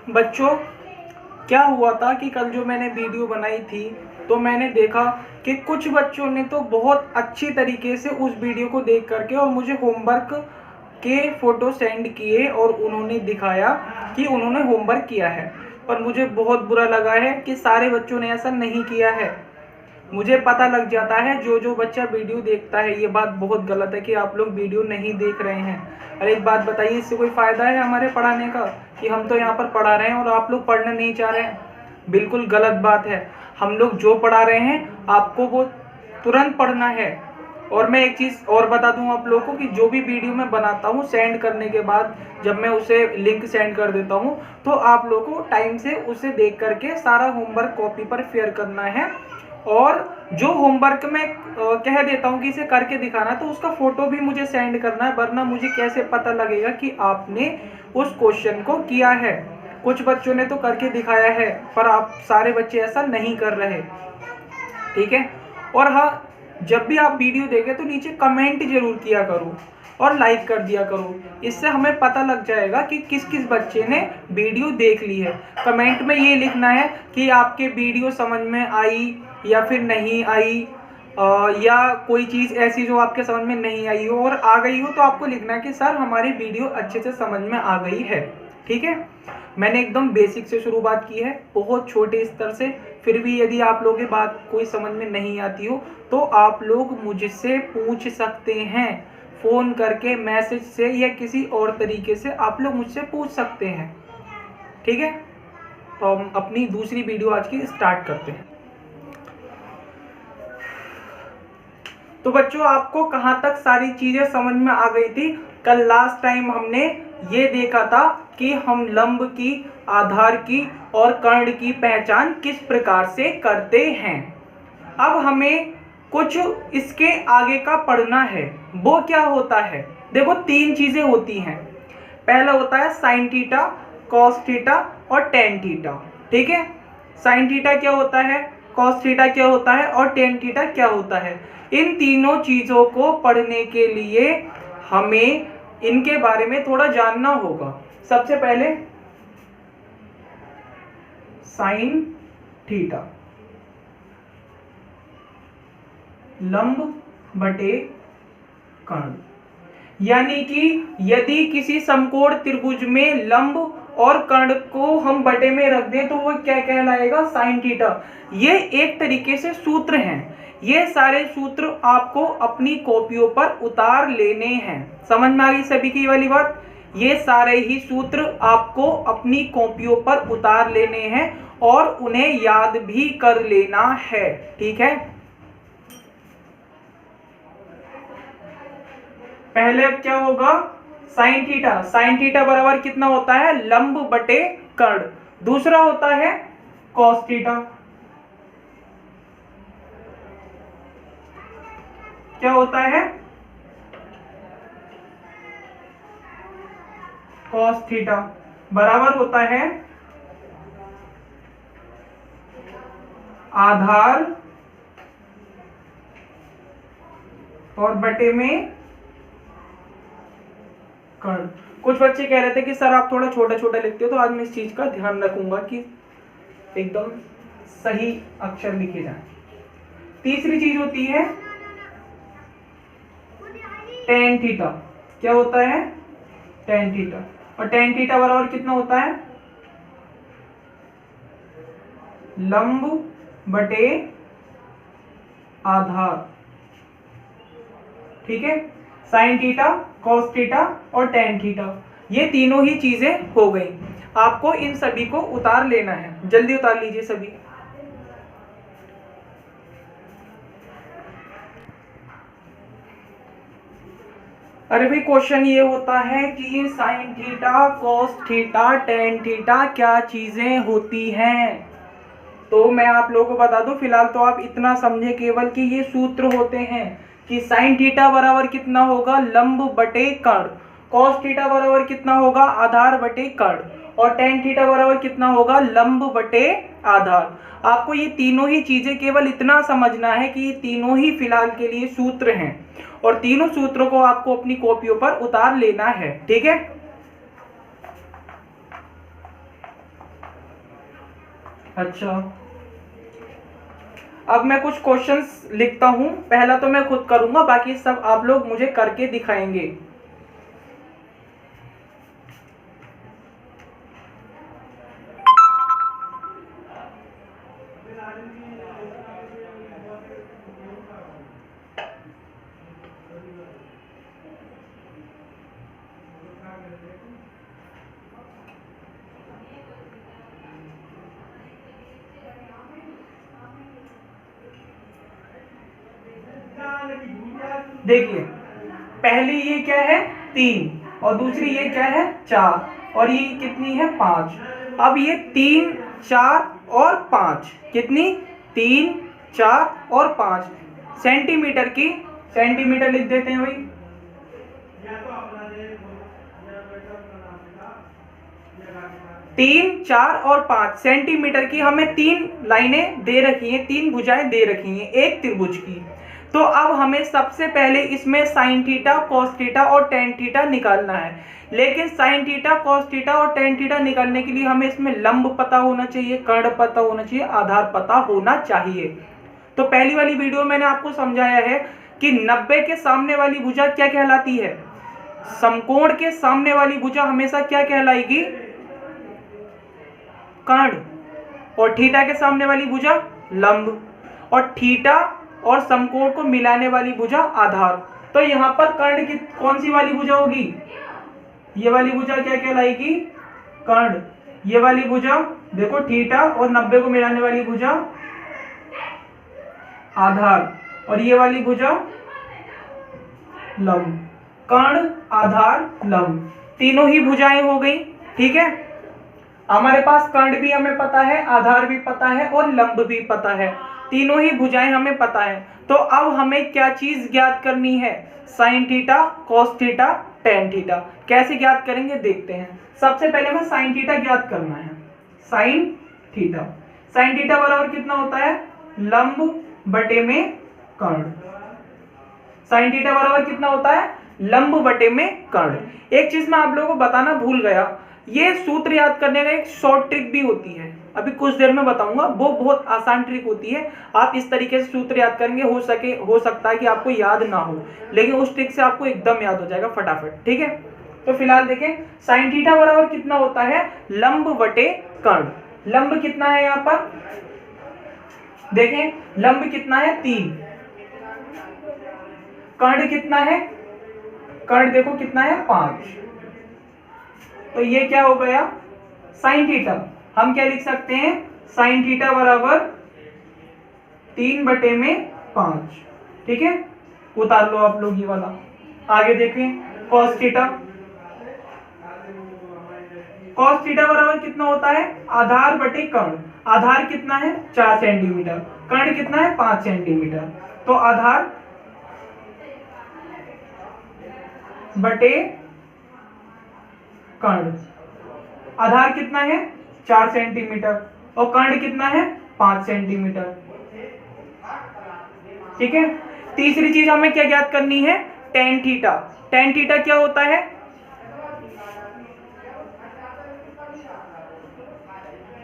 बच्चों, क्या हुआ था कि कल जो मैंने वीडियो बनाई थी तो मैंने देखा कि कुछ बच्चों ने तो बहुत अच्छी तरीके से उस वीडियो को देख करके और मुझे होमवर्क के फ़ोटो सेंड किए और उन्होंने दिखाया कि उन्होंने होमवर्क किया है। पर मुझे बहुत बुरा लगा है कि सारे बच्चों ने ऐसा नहीं किया है। मुझे पता लग जाता है जो जो बच्चा वीडियो देखता है, ये बात बहुत गलत है कि आप लोग वीडियो नहीं देख रहे हैं। अरे एक बात बताइए, इससे कोई फ़ायदा है हमारे पढ़ाने का कि हम तो यहाँ पर पढ़ा रहे हैं और आप लोग पढ़ना नहीं चाह रहे हैं? बिल्कुल गलत बात है। हम लोग जो पढ़ा रहे हैं आपको वो तुरंत पढ़ना है। और मैं एक चीज़ और बता दूं आप लोगों को कि जो भी वीडियो मैं बनाता हूं सेंड करने के बाद जब मैं उसे लिंक सेंड कर देता हूं तो आप लोगों को टाइम से उसे देख करके सारा होमवर्क कॉपी पर शेयर करना है। और जो होमवर्क मैं कह देता हूं कि इसे करके दिखाना, तो उसका फोटो भी मुझे सेंड करना है, वरना मुझे कैसे पता लगेगा कि आपने उस क्वेश्चन को किया है। कुछ बच्चों ने तो करके दिखाया है पर आप सारे बच्चे ऐसा नहीं कर रहे, ठीक है। और हाँ, जब भी आप वीडियो देखें तो नीचे कमेंट जरूर किया करो और लाइक कर दिया करो। इससे हमें पता लग जाएगा कि किस किस बच्चे ने वीडियो देख ली है। कमेंट में ये लिखना है कि आपके वीडियो समझ में आई या फिर नहीं आई, या कोई चीज़ ऐसी जो आपके समझ में नहीं आई हो, और आ गई हो तो आपको लिखना है कि सर हमारी वीडियो अच्छे से समझ में आ गई है, ठीक है। मैंने एकदम बेसिक से शुरुआत की है, बहुत छोटे स्तर से। फिर भी यदि आप लोगों की बात कोई समझ में नहीं आती हो तो आप लोग मुझसे पूछ सकते हैं, फ़ोन करके, मैसेज से या किसी और तरीके से आप लोग मुझसे पूछ सकते हैं, ठीक है। तो हम अपनी दूसरी वीडियो आज की स्टार्ट करते हैं। तो बच्चों, आपको कहाँ तक सारी चीज़ें समझ में आ गई थी? कल लास्ट टाइम हमने ये देखा था कि हम लंब की, आधार की और कर्ण की पहचान किस प्रकार से करते हैं। अब हमें कुछ इसके आगे का पढ़ना है। वो क्या होता है? देखो, तीन चीज़ें होती हैं। पहला होता है साइन थीटा, कॉस थीटा और टेन थीटा, ठीक है। साइन थीटा क्या होता है, कॉस थीटा क्या होता है और टेन थीटा क्या होता है? इन तीनों चीज़ों को पढ़ने के लिए हमें इनके बारे में थोड़ा जानना होगा। सबसे पहले साइन थीटा, लंब बटे कर्ण, यानी कि यदि किसी समकोण त्रिभुज में लंब और कर्ण को हम बटे में रख दें तो वो क्या कहलाएगा? Sine theta. ये एक तरीके से सूत्र हैं। ये सारे सूत्र आपको अपनी कॉपियों पर उतार लेने हैं। समझ में आ गई सभी की वाली बात? ये सारे ही सूत्र आपको अपनी कॉपियों पर उतार लेने हैं और उन्हें याद भी कर लेना है, ठीक है। पहले क्या होगा? Sine theta. साइन थीटा बराबर कितना होता है? लंब बटे कर्ण। दूसरा होता है कॉस थीटा। क्या होता है? कॉस थीटा बराबर होता है आधार और बटे में कर्ण। कुछ बच्चे कह रहे थे कि सर आप थोड़ा छोटा छोटा लिखते हो, तो आज मैं इस चीज का ध्यान रखूंगा कि एकदम सही अक्षर लिखे जाएं। तीसरी चीज होती है टेन थीटा। क्या होता है? Tan theta. और टेन थीटा बराबर कितना होता है? लंब बटे आधार, ठीक है। साइन थीटा, कॉस थीटा और टेन थीटा, ये तीनों ही चीजें हो गई। आपको इन सभी को उतार लेना है। जल्दी उतार लीजिए सभी। अरे भाई, क्वेश्चन ये होता है कि sine theta, cos theta, tan theta क्या चीजें होती हैं? तो मैं आप लोगों को बता दूं, फिलहाल तो आप इतना समझे केवल कि ये सूत्र होते हैं कि साइन थीटा बराबर कितना होगा? लंब बटे कर्ण। कॉस थीटा बराबर कितना होगा? आधार बटे कर्ण। और टेन थीटा बराबर कितना होगा? लंब बटे आधार। आपको ये तीनों ही चीजें केवल इतना समझना है कि ये तीनों ही फिलहाल के लिए सूत्र हैं और तीनों सूत्रों को आपको अपनी कॉपियों पर उतार लेना है, ठीक है। अच्छा, अब मैं कुछ क्वेश्चंस लिखता हूं। पहला तो मैं खुद करूंगा, बाकी सब आप लोग मुझे करके दिखाएंगे। देखिए, पहली ये क्या है 3, और दूसरी ये क्या है 4, और ये कितनी है 5। अब ये 3, 4 और 5 कितनी, 3, 4 और 5 सेंटीमीटर की, सेंटीमीटर लिख देते हैं भाई। 3, 4 और 5 सेंटीमीटर की हमें 3 लाइनें दे रखी हैं, 3 भुजाएं दे रखी हैं एक त्रिभुज की। तो अब हमें सबसे पहले इसमें साइन थीटा, कॉस थीटा और टेन थीटा निकालना है। लेकिन साइन थीटा, कॉस थीटा और टेन थीटा निकालने के लिए हमें इसमें लंब पता होना चाहिए, कर्ण पता होना चाहिए, आधार पता होना चाहिए। तो पहली वाली वीडियो मैंने आपको समझाया है कि 90 के सामने वाली भुजा क्या कहलाती है, समकोण के सामने वाली भुजा हमेशा क्या कहलाएगी, कर्ण, और थीटा के सामने वाली भुजा लंब, और थीटा और समकोण को मिलाने वाली भुजा आधार। तो यहां पर कर्ण की कौन सी वाली भुजा होगी, ये वाली भुजा क्या कहलाएगी, कर्ण। ये वाली भुजा देखो थीटा और 90 को मिलाने वाली भुजा आधार, और ये वाली भुजा लंब। कर्ण, आधार, लंब, तीनों ही भुजाएं हो गई। ठीक है, हमारे पास कर्ण भी हमें पता है, आधार भी पता है और लंब भी पता है, तीनों ही भुजाएं हमें पता है। तो अब हमें क्या चीज ज्ञात करनी है, sine theta, cos theta, tan theta. कैसे ज्ञात करेंगे देखते हैं। सबसे पहले हमें साइन थीटा ज्ञात करना है। साइन थीटा, साइन थीटा बराबर कितना होता है, लंब बटे में कर्ण। साइन थीटा बराबर कितना होता है, लंब बटे में कर्ण। एक चीज मैं आप लोगों को बताना भूल गया, ये सूत्र याद करने का एक शॉर्ट ट्रिक भी होती है, अभी कुछ देर में बताऊंगा। वो बहुत आसान ट्रिक होती है, आप इस तरीके से सूत्र याद करेंगे, हो सकता है कि आपको याद ना हो, लेकिन उस ट्रिक से आपको एकदम याद हो जाएगा फटाफट। ठीक है, तो फिलहाल देखें, साइन थीटा बराबर कितना होता है, लंब बटे कर्ण। लंब कितना है यहाँ पर देखें, लंब कितना है 3, कर्ण कितना है, कर्ण देखो कितना है 5। तो ये क्या हो गया, साइन थीटा। हम क्या लिख सकते हैं, साइन थीटा बराबर 3 बटे में 5। ठीक है, उतार लो आप लोग ये वाला। आगे देखें, कॉस थीटा। कॉस थीटा बराबर कितना होता है, आधार बटे कर्ण। आधार कितना है 4 सेंटीमीटर, कर्ण कितना है 5 सेंटीमीटर। तो आधार बटे कर्ण, आधार कितना है 4 सेंटीमीटर और कर्ण कितना है 5 सेंटीमीटर। ठीक है, तीसरी चीज हमें क्या ज्ञात करनी है, टेन थीटा। टेन थीटा क्या होता है,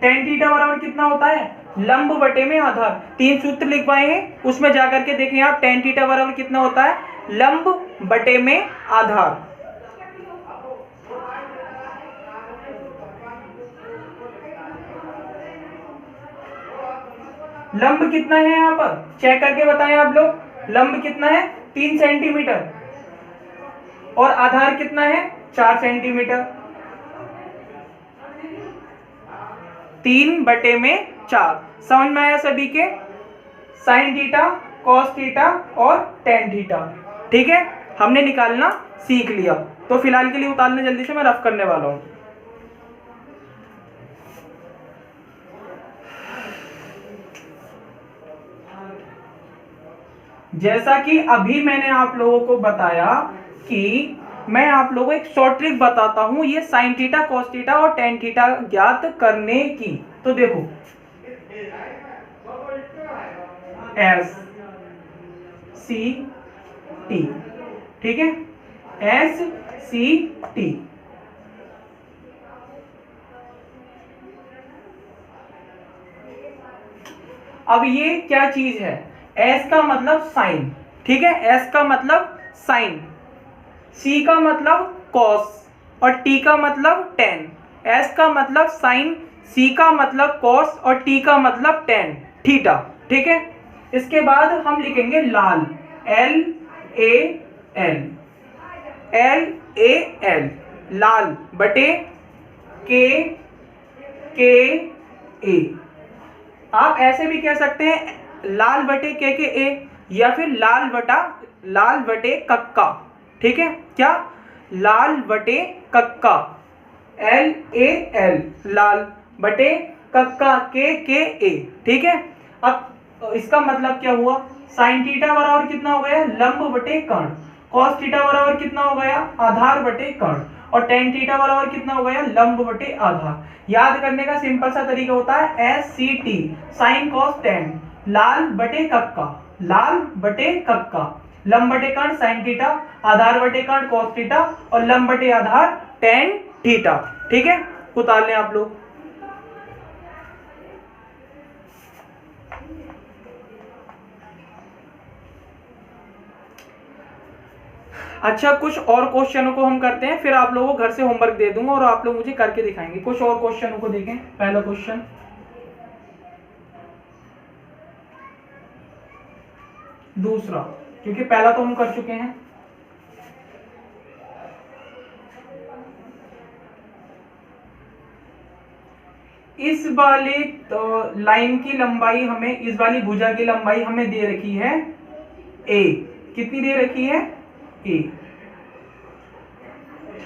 टेन थीटा बराबर कितना होता है, लंब बटे में आधार। 3 सूत्र लिखवाए हैं, उसमें जाकर के देखें आप, टेन थीटा बराबर कितना होता है, लंब बटे में आधार। लंब कितना है यहाँ पर चेक करके बताएं आप लोग, लंब कितना है 3 सेंटीमीटर और आधार कितना है 4 सेंटीमीटर। 3 बटे में 4, समझ में आया सभी के, साइन थीटा, कॉस थीटा और टेन थीटा। ठीक है, हमने निकालना सीख लिया। तो फिलहाल के लिए उतारने जल्दी से मैं रफ करने वाला हूं। जैसा कि अभी मैंने आप लोगों को बताया कि मैं आप लोगों को एक शॉर्ट ट्रिक बताता हूं, ये साइन थीटा, कॉस थीटा और टेन थीटा ज्ञात करने की। तो देखो, एस सी टी, ठीक है, एस सी टी। अब ये क्या चीज है, एस का मतलब साइन, ठीक है, एस का मतलब साइन, सी का मतलब कॉस और टी का मतलब टेन। एस का मतलब साइन, सी का मतलब कॉस और टी का मतलब टेन, थीटा, ठीक है। इसके बाद हम लिखेंगे लाल, L A L, L A L, लाल बटे के ए। आप ऐसे भी कह सकते हैं लाल बटे के ए, या फिर लाल बटे कक्का, ठीक है, क्या, लाल बटे कक्का, एल ए एल, लाल बटे कक्का के ए, ठीक है। अब इसका मतलब क्या हुआ, साइन थीटा बराबर कितना हो गया, लंब बटे कर्ण, कॉस थीटा बराबर कितना हो गया, आधार बटे कर्ण, और टेन थीटा बराबर कितना हो गया, लंब बटे आधार। याद करने का सिंपल सा तरीका होता है S C T, sine cos tan, लाल बटे कक्का, लाल बटे कक्का, लंब बटे कर्ण साइन थीटा, आधार बटे कर्ण कॉस थीटा, और लंब बटे आधार टेन थीटा, ठीक है। उतार लें आप लोग। अच्छा, कुछ और क्वेश्चनों को हम करते हैं, फिर आप लोगों को घर से होमवर्क दे दूंगा और आप लोग मुझे करके दिखाएंगे। कुछ और क्वेश्चनों को देखें। पहला क्वेश्चन, दूसरा, क्योंकि पहला तो हम कर चुके हैं। इस वाले लाइन की लंबाई हमें, इस वाली भुजा की लंबाई हमें दे रखी है ए, कितनी दे रखी है, ए।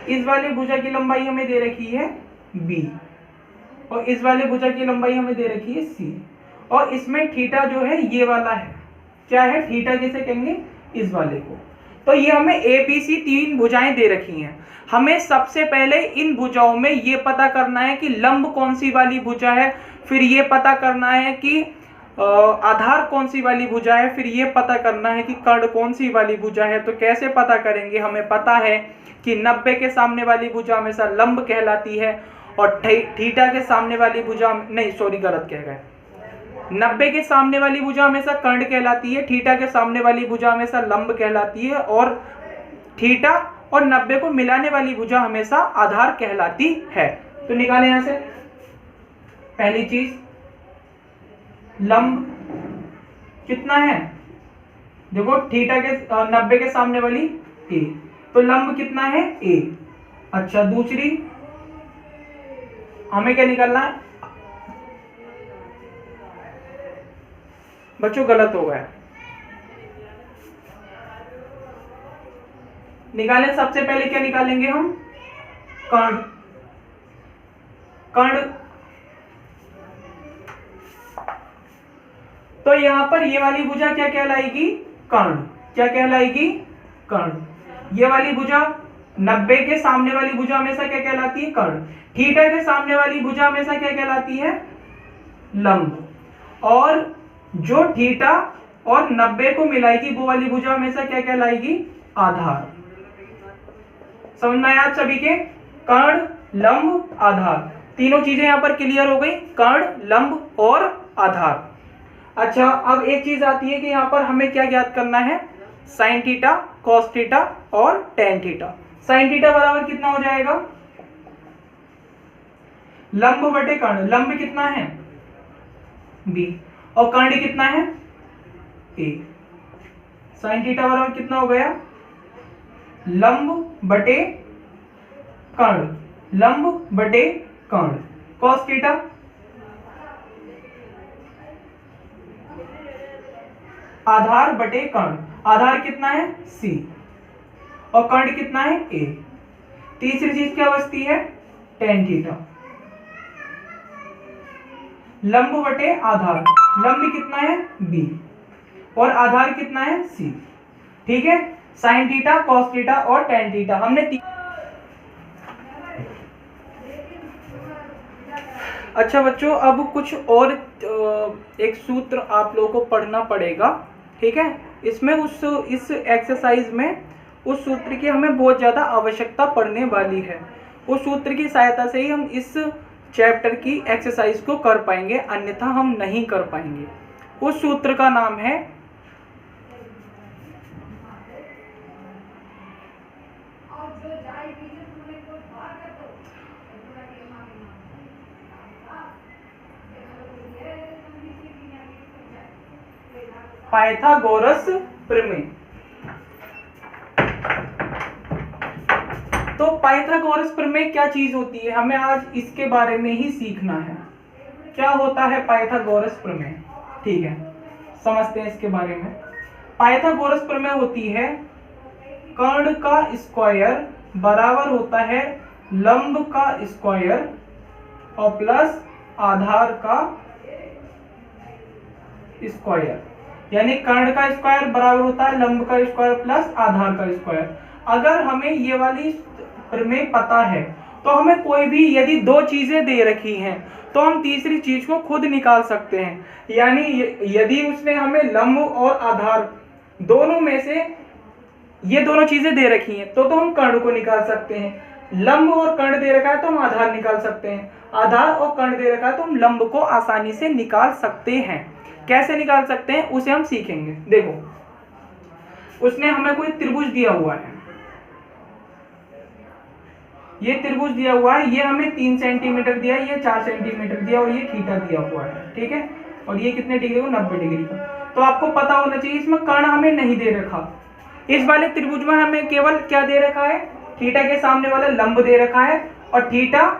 इस वाले भुजा की लंबाई हमें दे रखी है बी, और इस वाले भुजा की लंबाई हमें दे रखी है सी, और इसमें थीटा जो है ये वाला है, क्या है, थीटा किसे कहेंगे, इस वाले को। तो ये हमें ए बी सी तीन भुजाएं दे रखी हैं। हमें सबसे पहले इन भुजाओं में ये पता करना है कि लंब कौन सी वाली भुजा है, फिर ये पता करना है कि आधार कौन सी वाली भुजा है, फिर ये पता करना है कि कर्ण कौन सी वाली भुजा है। तो कैसे पता करेंगे, हमें पता है कि 90 के सामने वाली भुजा हमेशा लंब कहलाती है, और थीटा के सामने वाली भुजा, नहीं सॉरी गलत कह गए, 90 के सामने वाली भुजा हमेशा कर्ण कहलाती है, थीटा के सामने वाली भुजा हमेशा लंब कहलाती है, और थीटा और 90 को मिलाने वाली भुजा हमेशा आधार कहलाती है। तो निकालें यहां से, पहली चीज लंब कितना है, देखो थीटा के 90 के सामने वाली ए, तो लंब कितना है ए। अच्छा, दूसरी हमें क्या निकालना है, बच्चों गलत हो गया, निकालें। सबसे पहले क्या निकालेंगे हम, कर्ण, कर्ण। तो यहां पर ये वाली भुजा क्या कहलाएगी, कर्ण, क्या कहलाएगी, कर्ण। ये वाली भुजा 90 के सामने वाली भुजा हमेशा क्या कहलाती है, कर्ण। थीटा के सामने वाली भुजा हमेशा क्या कहलाती है, लंब। और जो थीटा और 90 को मिलाएगी वो वाली भुजा हमेशा क्या कहलाएगी, आधार। समझ में आया सभी के, कर्ण, लंब, आधार, तीनों चीजें यहां पर क्लियर हो गई, कर्ण, लंब और आधार। अच्छा, अब एक चीज आती है कि यहां पर हमें क्या ज्ञात करना है, साइन थीटा, कॉस थीटा और टेन थीटा। साइन थीटा बराबर कितना हो जाएगा, लंब बटे कर्ण, लंब कितना है बी, और कर्ण कितना है ए। साइन थीटा बराबर कितना हो गया, लंब बटे कर्ण, लंब बटे कर्ण, कॉस थीटा आधार बटे कर्ण, आधार कितना है सी, और कर्ण कितना है ए। तीसरी चीज क्या बचती है, टेन थीटा, लंब बटे आधार, लंब कितना है बी, और आधार कितना है सी, ठीक है। साइन थीटा, कॉस थीटा और टेन थीटा हमने अच्छा बच्चों, अब कुछ और एक सूत्र आप लोगों को पढ़ना पड़ेगा, ठीक है। इसमें इस एक्सरसाइज में उस सूत्र की हमें बहुत ज़्यादा आवश्यकता पड़ने वाली है। उस सूत्र की सहायता से ही हम इस चैप्टर की एक्सरसाइज को कर पाएंगे, अन्यथा हम नहीं कर पाएंगे। उस सूत्र का नाम है पाइथागोरस प्रमेय। तो पाइथागोरस प्रमेय क्या चीज होती है, हमें आज इसके बारे में ही सीखना है। क्या होता है पाइथागोरस प्रमेय, ठीक है, समझते हैं इसके बारे में। पाइथागोरस प्रमेय होती है कर्ण का स्क्वायर बराबर होता है लंब का स्क्वायर और प्लस आधार का स्क्वायर, यानी कर्ण का स्क्वायर बराबर होता है लंब का स्क्वायर प्लस आधार का स्क्वायर। अगर हमें ये वाली प्रमेय पता है तो हमें कोई भी यदि दो चीजें दे रखी हैं तो हम तीसरी चीज को खुद निकाल सकते हैं। यानी यदि उसने हमें लंब और आधार दोनों में से ये दोनों चीजें दे रखी हैं तो हम कर्ण को निकाल सकते हैं। लंब और कर्ण दे रखा है तो हम आधार निकाल सकते हैं। आधार और कर्ण दे रखा है तो हम लंब को आसानी से निकाल सकते हैं। कैसे निकाल सकते हैं उसे हम सीखेंगे। देखो, उसने हमें कोई त्रिभुज दिया हुआ है, ये त्रिभुज दिया हुआ है, ये हमें 3 सेंटीमीटर दिया है, ये 4 सेंटीमीटर दिया और ये थीटा दिया हुआ है, ठीक है, और ये कितने डिग्री को 90 डिग्री का। तो आपको पता होना चाहिए इसमें कर्ण हमें नहीं दे रखा। इस वाले त्रिभुज में हमें केवल क्या दे रखा है, थीटा के सामने वाला लंब दे रखा है और थीटा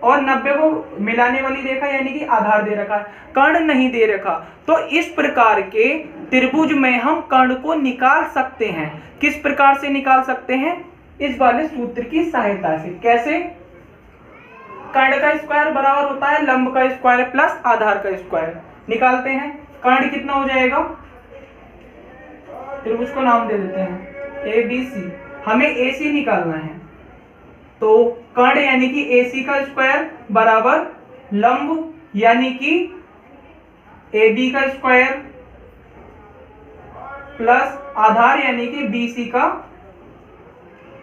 और 90 को मिलाने वाली रेखा यानी कि आधार दे रखा है, कर्ण नहीं दे रखा। तो इस प्रकार के त्रिभुज में हम कर्ण को निकाल सकते हैं। किस प्रकार से निकाल सकते हैं, इस वाले सूत्र की सहायता से। कैसे, कर्ण का स्क्वायर बराबर होता है लंब का स्क्वायर प्लस आधार का स्क्वायर। निकालते हैं, कर्ण कितना हो जाएगा, त्रिभुज को नाम दे देते हैं ABC। हमें AC निकालना है तो कर्ण यानी कि AC का स्क्वायर बराबर लंब यानी कि AB का स्क्वायर प्लस आधार यानी कि BC का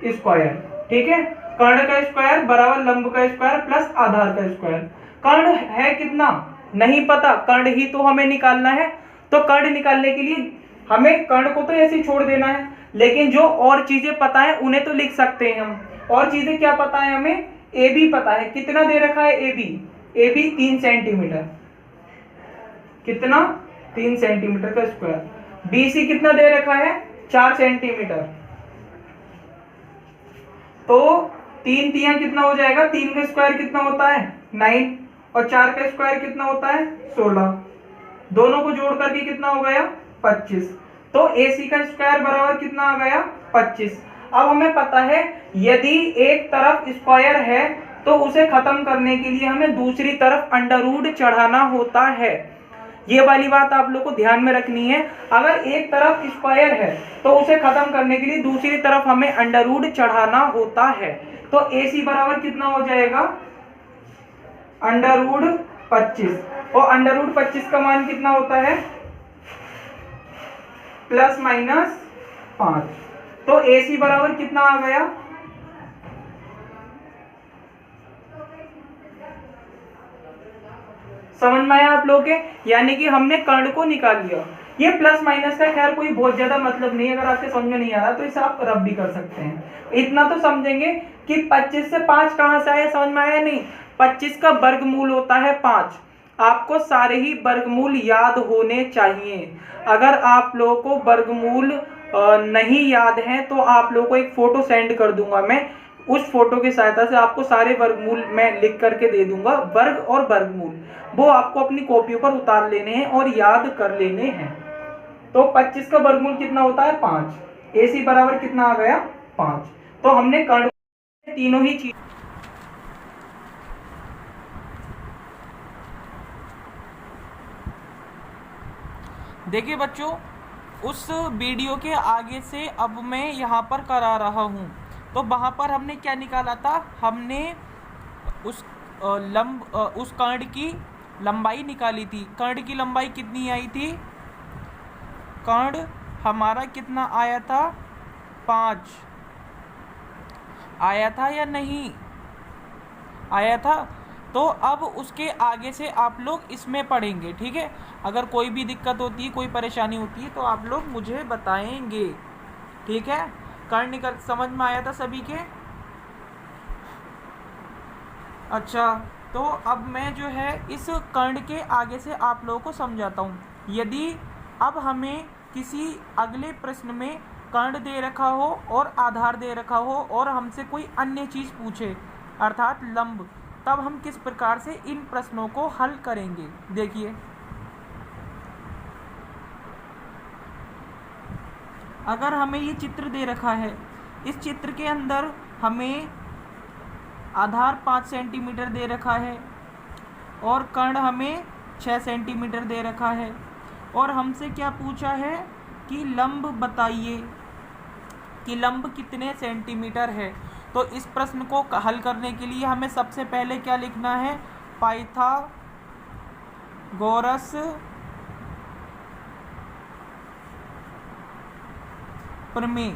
स्क्वायर, ठीक है। कर्ण का स्क्वायर बराबर लंब का स्क्वायर प्लस आधार का स्क्वायर। कर्ण है कितना नहीं पता, कर्ण ही तो हमें निकालना है। तो कर्ण निकालने के लिए हमें कर्ण को तो ऐसे ही छोड़ देना है, लेकिन जो और चीजें पता है उन्हें तो लिख सकते हैं हम। और चीजें क्या पता है हमें, AB पता है, कितना दे रखा है AB 3 सेंटीमीटर, कितना 3 सेंटीमीटर का स्क्वायर। BC कितना दे रखा है 4 सेंटीमीटर, तो 3 तिया कितना हो जाएगा, 3 का स्क्वायर कितना होता है 9 और 4 का स्क्वायर कितना होता है 16, दोनों को जोड़ करके कितना हो गया 25। तो AC का स्क्वायर बराबर कितना आ गया 25। अब हमें पता है यदि एक तरफ स्क्वायर है तो उसे खत्म करने के लिए हमें दूसरी तरफ अंडर रूट चढ़ाना होता है। ये वाली बात आप लोग को ध्यान में रखनी है। अगर एक तरफ स्क्वायर है तो उसे खत्म करने के लिए दूसरी तरफ हमें अंडर रूट चढ़ाना होता है। तो AC बराबर कितना हो जाएगा अंडर रूट 25 और अंडर रूट 25 का मान कितना होता है प्लस माइनस 5। तो AC बराबर कितना आ गया, समझ में आया आप लोगों के। यानी कि हमने कर्ण को निकाल लिया। ये प्लस माइनस का खैर कोई बहुत ज्यादा मतलब नहीं है, अगर आपके समझ में नहीं आ रहा तो इसे आप रब भी कर सकते हैं। इतना तो समझेंगे कि 25 से 5 कहां से आया, समझ में आया नहीं। 25 का वर्गमूल होता है 5। आपको सारे ही वर्गमूल याद होने चाहिए। अगर आप लोगों को वर्गमूल नहीं याद है तो आप लोगों को एक फोटो सेंड कर दूंगा मैं, उस फोटो की सहायता से आपको सारे वर्गमूल मैं लिख करके दे दूंगा, वर्ग और वर्गमूल, वो आपको अपनी कॉपियों पर उतार लेने हैं और याद कर लेने हैं। तो 25 का वर्गमूल कितना होता है 5, AC बराबर कितना आ गया 5। तो हमने कर्ण तीनों ही चीज। देखिए बच्चों, उस वीडियो के आगे से अब मैं यहाँ पर करा रहा हूँ। तो वहाँ पर हमने क्या निकाला था, हमने उस उस कर्ण की लंबाई निकाली थी। कर्ण की लंबाई कितनी आई थी, कर्ण हमारा कितना आया था 5 आया था या नहीं आया था। तो अब उसके आगे से आप लोग इसमें पढ़ेंगे, ठीक है। अगर कोई भी दिक्कत होती है, कोई परेशानी होती है तो आप लोग मुझे बताएंगे, ठीक है। कर्ण निकल समझ में आया था सभी के? अच्छा, तो अब मैं जो है इस कर्ण के आगे से आप लोगों को समझाता हूँ। यदि अब हमें किसी अगले प्रश्न में कर्ण दे रखा हो और आधार दे रखा हो और हमसे कोई अन्य चीज़ पूछे अर्थात लंब, तब हम किस प्रकार से इन प्रश्नों को हल करेंगे, देखिए। अगर हमें ये चित्र दे रखा है, इस चित्र के अंदर हमें आधार 5 सेंटीमीटर दे रखा है और कर्ण हमें 6 सेंटीमीटर दे रखा है और हमसे क्या पूछा है कि लंब बताइए कि लंब कितने सेंटीमीटर है। तो इस प्रश्न को हल करने के लिए हमें सबसे पहले क्या लिखना है, पाइथागोरस प्रमेय।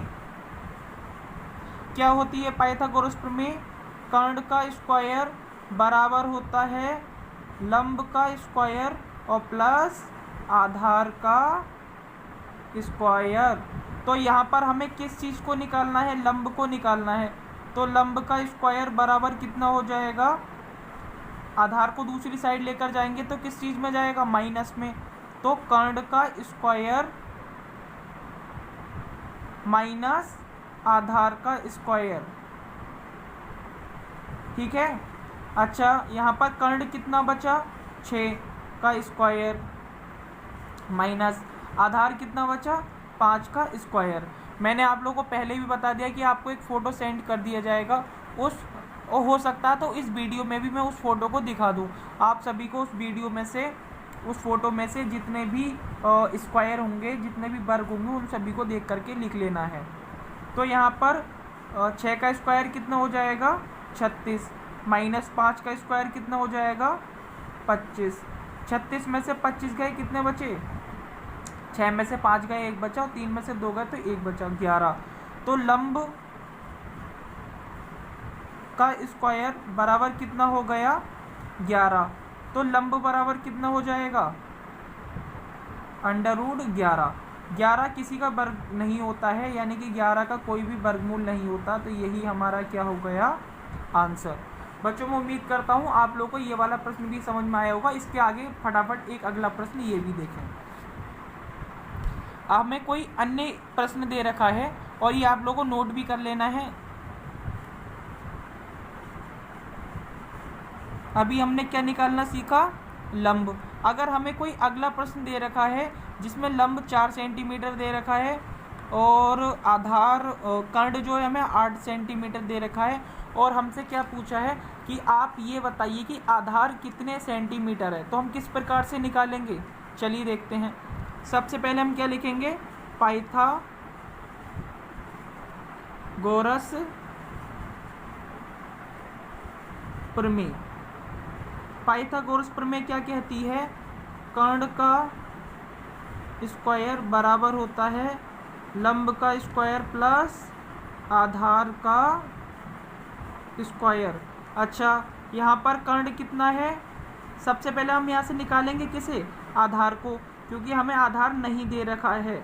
क्या होती है पाइथागोरस प्रमेय? कर्ण का स्क्वायर बराबर होता है लंब का स्क्वायर और प्लस आधार का स्क्वायर। तो यहाँ पर हमें किस चीज़ को निकालना है, लंब को निकालना है। तो लंब का स्क्वायर बराबर कितना हो जाएगा, आधार को दूसरी साइड लेकर जाएंगे तो किस चीज़ में जाएगा, माइनस में। तो कर्ण का स्क्वायर माइनस आधार का स्क्वायर, ठीक है। अच्छा, यहाँ पर कर्ण कितना बचा, 6 का स्क्वायर माइनस आधार कितना बचा, 5 का स्क्वायर। मैंने आप लोगों को पहले भी बता दिया कि आपको एक फ़ोटो सेंड कर दिया जाएगा, उस हो सकता है तो इस वीडियो में भी मैं उस फ़ोटो को दिखा दूँ आप सभी को। उस वीडियो में से, उस फ़ोटो में से जितने भी स्क्वायर होंगे, जितने भी वर्ग होंगे, उन सभी को देख करके लिख लेना है। तो यहाँ पर 6 का स्क्वायर कितना हो जाएगा, 36 माइनस 5 का स्क्वायर कितना हो जाएगा, 25। 36 में से 25 गए, कितने बचे, 6 में से 5 गए, 1 बचा, और 3 में से 2 गए तो 1 बचा, 11। तो लंब का स्क्वायर बराबर कितना हो गया, 11। तो लंब बराबर कितना हो जाएगा, √11। 11 किसी का वर्ग नहीं होता है, यानी कि 11 का कोई भी वर्गमूल नहीं होता। तो यही हमारा क्या हो गया, आंसर। बच्चों, मैं उम्मीद करता हूँ आप लोगों को ये वाला प्रश्न भी समझ में आया होगा। इसके आगे फटाफट एक अगला प्रश्न ये भी देखें। हमें कोई अन्य प्रश्न दे रखा है और ये आप लोगों को नोट भी कर लेना है। अभी हमने क्या निकालना सीखा, लंब। अगर हमें कोई अगला प्रश्न दे रखा है जिसमें लंब 4 सेंटीमीटर दे रखा है और आधार कर्ण जो है हमें 8 सेंटीमीटर दे रखा है और हमसे क्या पूछा है कि आप ये बताइए कि आधार कितने सेंटीमीटर है, तो हम किस प्रकार से निकालेंगे, चलिए देखते हैं। सबसे पहले हम क्या लिखेंगे, पाइथागोरस प्रमेय। पाइथागोरस प्रमेय क्या कहती है, कर्ण का स्क्वायर बराबर होता है लंब का स्क्वायर प्लस आधार का स्क्वायर। अच्छा, यहाँ पर कर्ण कितना है, सबसे पहले हम यहाँ से निकालेंगे किसे, आधार को, क्योंकि हमें आधार नहीं दे रखा है।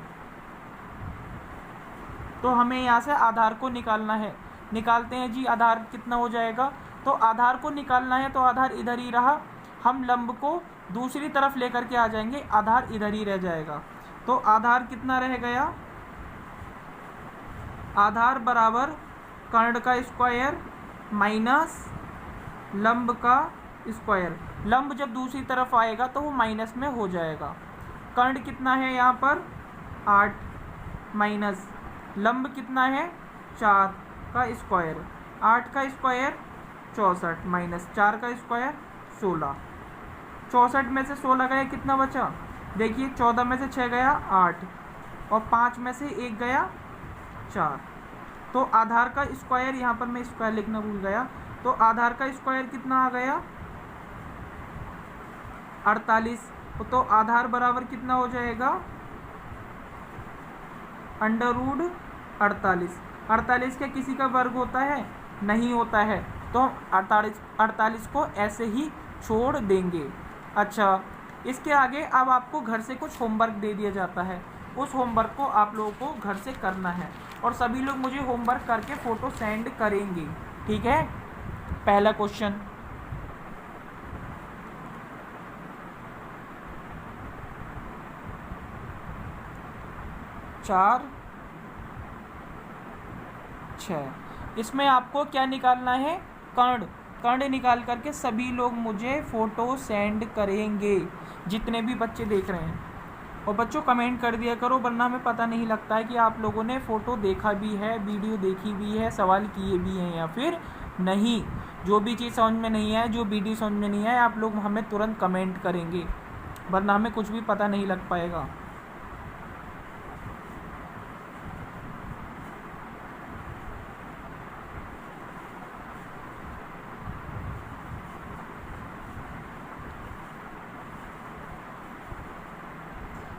तो हमें यहाँ से आधार को निकालना है। निकालते हैं जी, आधार कितना हो जाएगा। तो आधार को निकालना है तो आधार इधर ही रहा, हम लंब को दूसरी तरफ लेकर के आ जाएंगे, आधार इधर ही रह जाएगा। तो आधार कितना रह गया, आधार बराबर कर्ण का स्क्वायर माइनस लंब का स्क्वायर। लंब जब दूसरी तरफ आएगा तो वो माइनस में हो जाएगा। कर्ण कितना है यहाँ पर, 8 माइनस लंब कितना है, 4 का स्क्वायर। 8 का स्क्वायर 64 माइनस 4 का स्क्वायर 16। 64 में से 16 गया, कितना बचा, देखिए 14 में से 6 गया 8 और 5 में से 1 गया 4। तो आधार का स्क्वायर, यहाँ पर मैं स्क्वायर लिखना भूल गया, तो आधार का स्क्वायर कितना आ गया, 48। तो आधार बराबर कितना हो जाएगा, √48। 48 क्या किसी का वर्ग होता है, नहीं होता है। तो 48 को ऐसे ही छोड़ देंगे। अच्छा, इसके आगे अब आपको घर से कुछ होमवर्क दे दिया जाता है। उस होमवर्क को आप लोगों को घर से करना है और सभी लोग मुझे होमवर्क करके फ़ोटो सेंड करेंगे। ठीक है, पहला क्वेश्चन, चार छः, इसमें आपको क्या निकालना है, कर्ण। कर्ण निकाल करके सभी लोग मुझे फ़ोटो सेंड करेंगे, जितने भी बच्चे देख रहे हैं। और बच्चों कमेंट कर दिया करो, वरना हमें पता नहीं लगता है कि आप लोगों ने फ़ोटो देखा भी है, वीडियो देखी भी है, सवाल किए भी हैं या फिर नहीं। जो भी चीज़ समझ में नहीं आए, जो वीडियो समझ में नहीं आए, आप लोग हमें तुरंत कमेंट करेंगे, वरना हमें कुछ भी पता नहीं लग पाएगा।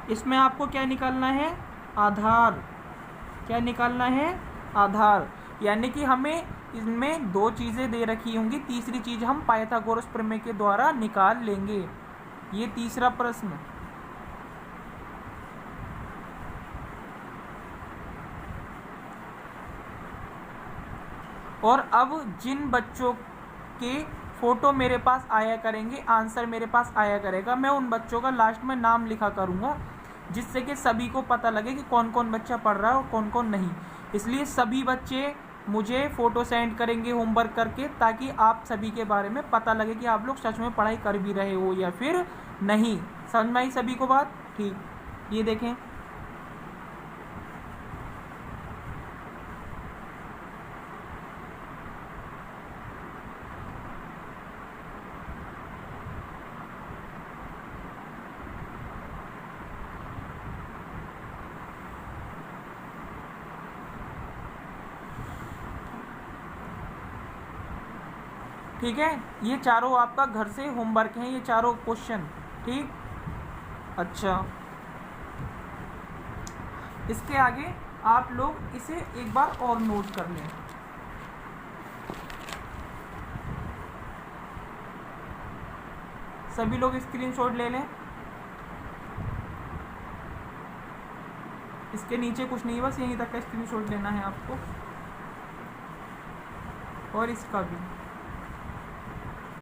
इसमें आपको क्या निकालना है, आधार। क्या निकालना है, आधार। यानी कि हमें इसमें दो चीज़ें दे रखी होंगी, तीसरी चीज़ हम पाइथागोरस प्रमेय के द्वारा निकाल लेंगे। ये तीसरा प्रश्न। और अब जिन बच्चों के फ़ोटो मेरे पास आया करेंगे, आंसर मेरे पास आया करेगा, मैं उन बच्चों का लास्ट में नाम लिखा करूँगा, जिससे कि सभी को पता लगे कि कौन कौन बच्चा पढ़ रहा है और कौन कौन नहीं। इसलिए सभी बच्चे मुझे फ़ोटो सेंड करेंगे होमवर्क करके, ताकि आप सभी के बारे में पता लगे कि आप लोग सच में पढ़ाई कर भी रहे हो या फिर नहीं। समझ में आई सभी को बात? ठीक, ये देखें, ठीक है। ये चारों आपका घर से होमवर्क हैं, ये चारों क्वेश्चन। ठीक, अच्छा, इसके आगे आप लोग इसे एक बार और नोट कर लें। सभी लोग स्क्रीनशॉट ले लें। इसके नीचे कुछ नहीं, बस यहीं तक का स्क्रीनशॉट लेना है आपको, और इसका भी।